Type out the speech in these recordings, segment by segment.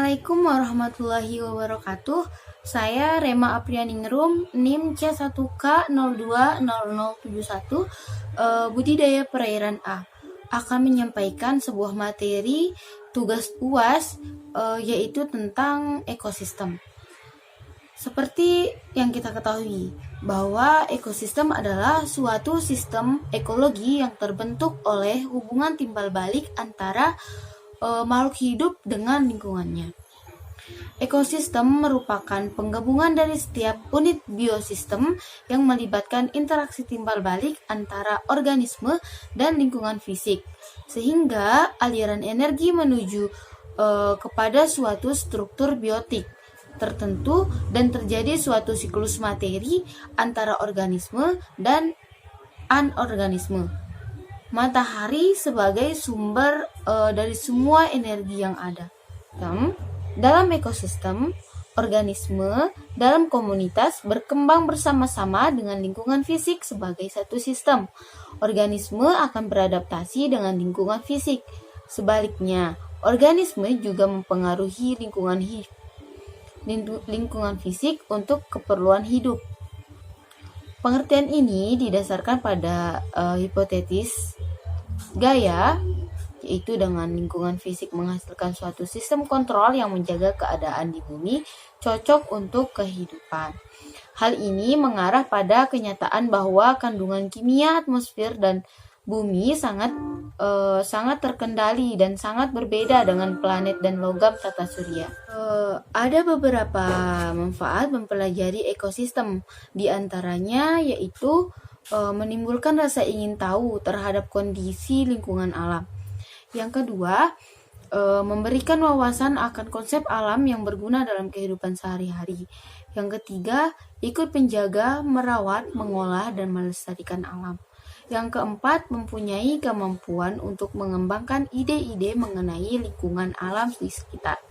Assalamualaikum warahmatullahi wabarakatuh. Saya Rema Aprianingrum, NIM C1K020071, Budidaya Perairan A. Akan menyampaikan sebuah materi tugas UAS, yaitu tentang ekosistem. Seperti yang kita ketahui, bahwa ekosistem adalah suatu sistem ekologi yang terbentuk oleh hubungan timbal balik antara makhluk hidup dengan lingkungannya. Ekosistem merupakan penggabungan dari setiap unit biosistem yang melibatkan interaksi timbal balik antara organisme dan lingkungan fisik, sehingga aliran energi menuju kepada suatu struktur biotik tertentu dan terjadi suatu siklus materi antara organisme dan anorganisme. Matahari sebagai sumber dari semua energi yang ada. Dalam ekosistem, organisme dalam komunitas berkembang bersama-sama dengan lingkungan fisik sebagai satu sistem. Organisme akan beradaptasi dengan lingkungan fisik. Sebaliknya, organisme juga mempengaruhi lingkungan fisik untuk keperluan hidup. Pengertian ini didasarkan pada hipotesis Gaia, yaitu dengan lingkungan fisik menghasilkan suatu sistem kontrol yang menjaga keadaan di bumi cocok untuk kehidupan. Hal ini mengarah pada kenyataan bahwa kandungan kimia atmosfer dan bumi sangat terkendali dan sangat berbeda dengan planet dan logam tata surya. Ada beberapa manfaat mempelajari ekosistem, di antaranya yaitu menimbulkan rasa ingin tahu terhadap kondisi lingkungan alam. Yang kedua, memberikan wawasan akan konsep alam yang berguna dalam kehidupan sehari-hari. Yang ketiga, ikut menjaga, merawat, mengolah, dan melestarikan alam. Yang keempat, mempunyai kemampuan untuk mengembangkan ide-ide mengenai lingkungan alam di sekitar.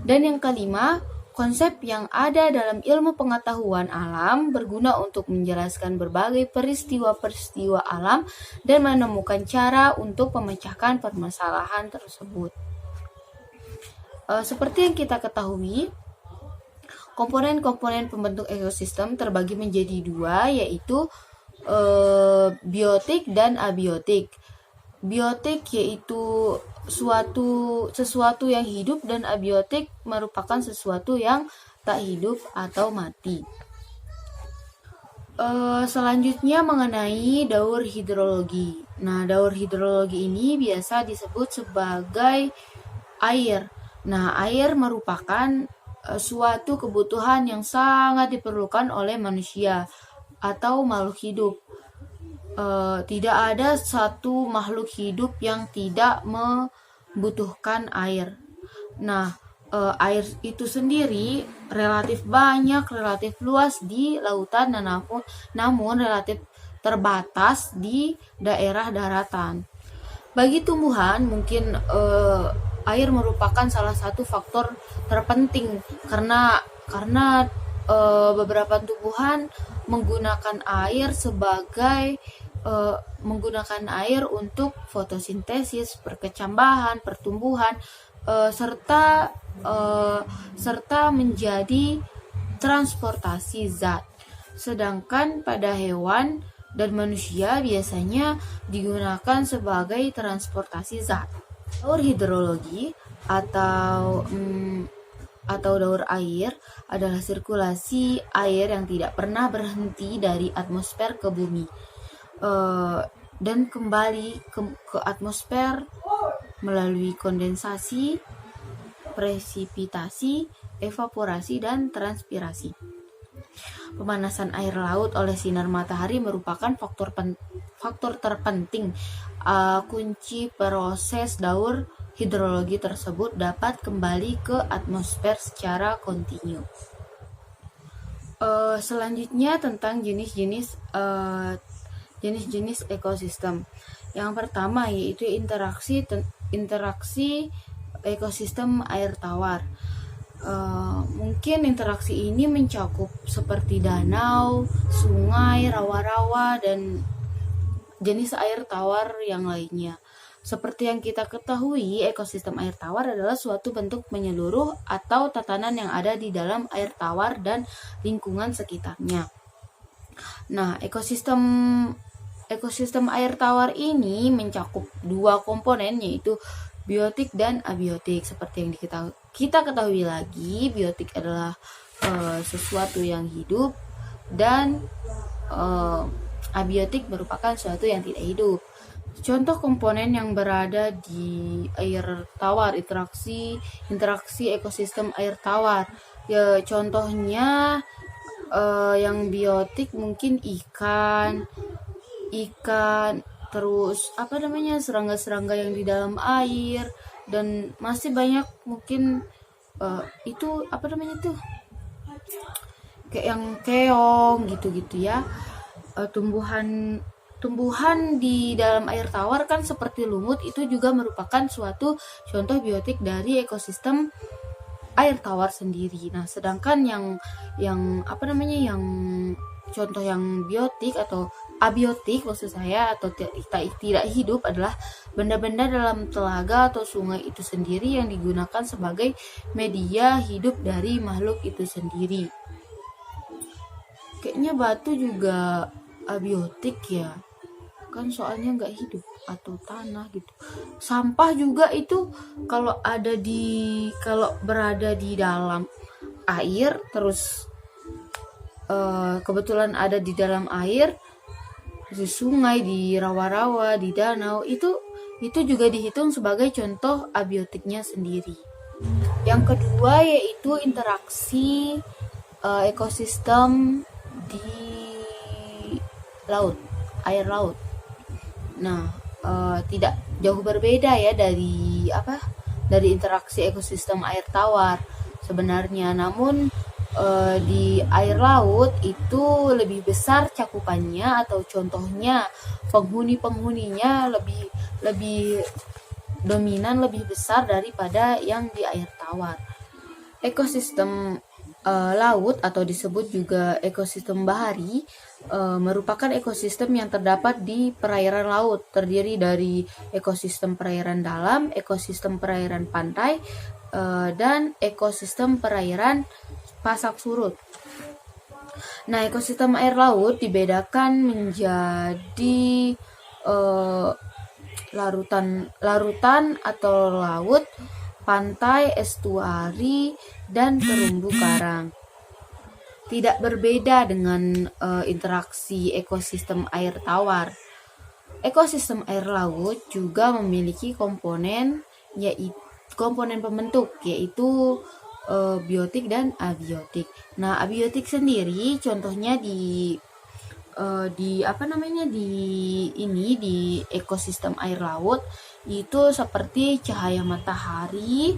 Dan yang kelima, konsep yang ada dalam ilmu pengetahuan alam berguna untuk menjelaskan berbagai peristiwa-peristiwa alam dan menemukan cara untuk memecahkan permasalahan tersebut. Seperti yang kita ketahui, komponen-komponen pembentuk ekosistem terbagi menjadi dua, yaitu biotik dan abiotik. Biotik yaitu sesuatu yang hidup dan abiotik merupakan sesuatu yang tak hidup atau mati. Selanjutnya mengenai daur hidrologi. Nah, daur hidrologi ini biasa disebut sebagai air. Nah, air merupakan suatu kebutuhan yang sangat diperlukan oleh manusia atau makhluk hidup. Tidak ada satu makhluk hidup yang tidak membutuhkan air. Nah, air itu sendiri relatif banyak, relatif luas di lautan, namun relatif terbatas di daerah daratan. Bagi tumbuhan, mungkin air merupakan salah satu faktor terpenting karena beberapa tumbuhan menggunakan air untuk fotosintesis, perkecambahan, pertumbuhan, serta menjadi transportasi zat. Sedangkan pada hewan dan manusia biasanya digunakan sebagai transportasi zat. Daur hidrologi atau daur air adalah sirkulasi air yang tidak pernah berhenti dari atmosfer ke bumi dan kembali ke atmosfer melalui kondensasi, presipitasi, evaporasi, dan transpirasi. Pemanasan air laut oleh sinar matahari merupakan faktor terpenting kunci proses daur hidrologi tersebut dapat kembali ke atmosfer secara kontinu. Selanjutnya tentang jenis-jenis ekosistem. Yang pertama yaitu interaksi ekosistem air tawar. Mungkin interaksi ini mencakup seperti danau, sungai, rawa-rawa, dan jenis air tawar yang lainnya. Seperti yang kita ketahui, ekosistem air tawar adalah suatu bentuk menyeluruh atau tatanan yang ada di dalam air tawar dan lingkungan sekitarnya. Nah, ekosistem air tawar ini mencakup dua komponen, yaitu biotik dan abiotik. Seperti yang kita ketahui lagi, biotik adalah sesuatu yang hidup dan abiotik merupakan sesuatu yang tidak hidup. Contoh komponen yang berada di air tawar, interaksi ekosistem air tawar. Ya, contohnya yang biotik mungkin ikan, terus serangga-serangga yang di dalam air, dan masih banyak mungkin kayak yang keong gitu-gitu ya. Tumbuhan di dalam air tawar kan seperti lumut, itu juga merupakan suatu contoh biotik dari ekosistem air tawar sendiri. Nah, sedangkan yang contoh yang biotik atau abiotik maksud saya, atau tidak hidup, adalah benda-benda dalam telaga atau sungai itu sendiri yang digunakan sebagai media hidup dari makhluk itu sendiri. Kayaknya batu juga abiotik ya, kan soalnya nggak hidup, atau tanah gitu. Sampah juga itu kalau berada di dalam air, terus kebetulan ada di dalam air, di sungai, di rawa-rawa, di danau, itu juga dihitung sebagai contoh abiotiknya sendiri. Yang kedua yaitu interaksi ekosistem di laut, air laut. Nah, tidak jauh berbeda ya dari interaksi ekosistem air tawar sebenarnya. Namun di air laut itu lebih besar cakupannya, atau contohnya penghuninya lebih dominan, lebih besar daripada yang di air tawar. Ekosistem laut atau disebut juga ekosistem bahari merupakan ekosistem yang terdapat di perairan laut, terdiri dari ekosistem perairan dalam, ekosistem perairan pantai, dan ekosistem perairan pasak surut. Nah, ekosistem air laut dibedakan menjadi larutan atau laut, pantai, estuari, dan terumbu karang. Tidak berbeda dengan interaksi ekosistem air tawar. Ekosistem air laut juga memiliki komponen pembentuk, yaitu biotik dan abiotik. Nah, abiotik sendiri contohnya di ekosistem air laut itu seperti cahaya matahari,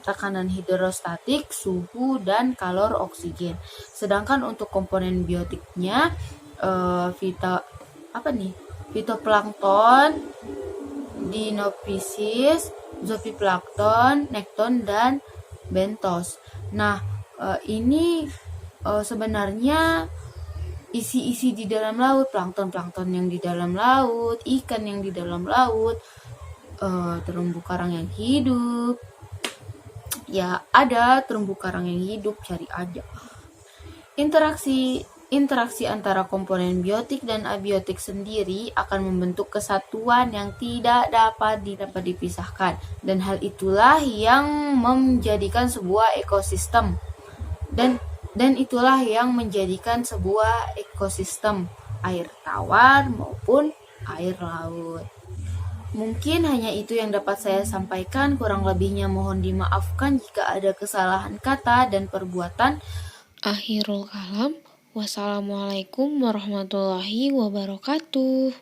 tekanan hidrostatik, suhu, dan kalor oksigen. Sedangkan untuk komponen biotiknya fitoplankton, dinophysis, zooplankton, nekton, dan bentos. Nah, ini sebenarnya isi-isi di dalam laut, plankton yang di dalam laut, ikan yang di dalam laut, terumbu karang yang hidup. Ya, ada terumbu karang yang hidup, cari aja. Interaksi antara komponen biotik dan abiotik sendiri akan membentuk kesatuan yang tidak dapat dipisahkan, dan hal itulah yang menjadikan sebuah ekosistem dan itulah yang menjadikan sebuah ekosistem air tawar maupun air laut. Mungkin hanya itu yang dapat saya sampaikan, kurang lebihnya mohon dimaafkan jika ada kesalahan kata dan perbuatan. Akhirul kalam. Wassalamualaikum warahmatullahi wabarakatuh.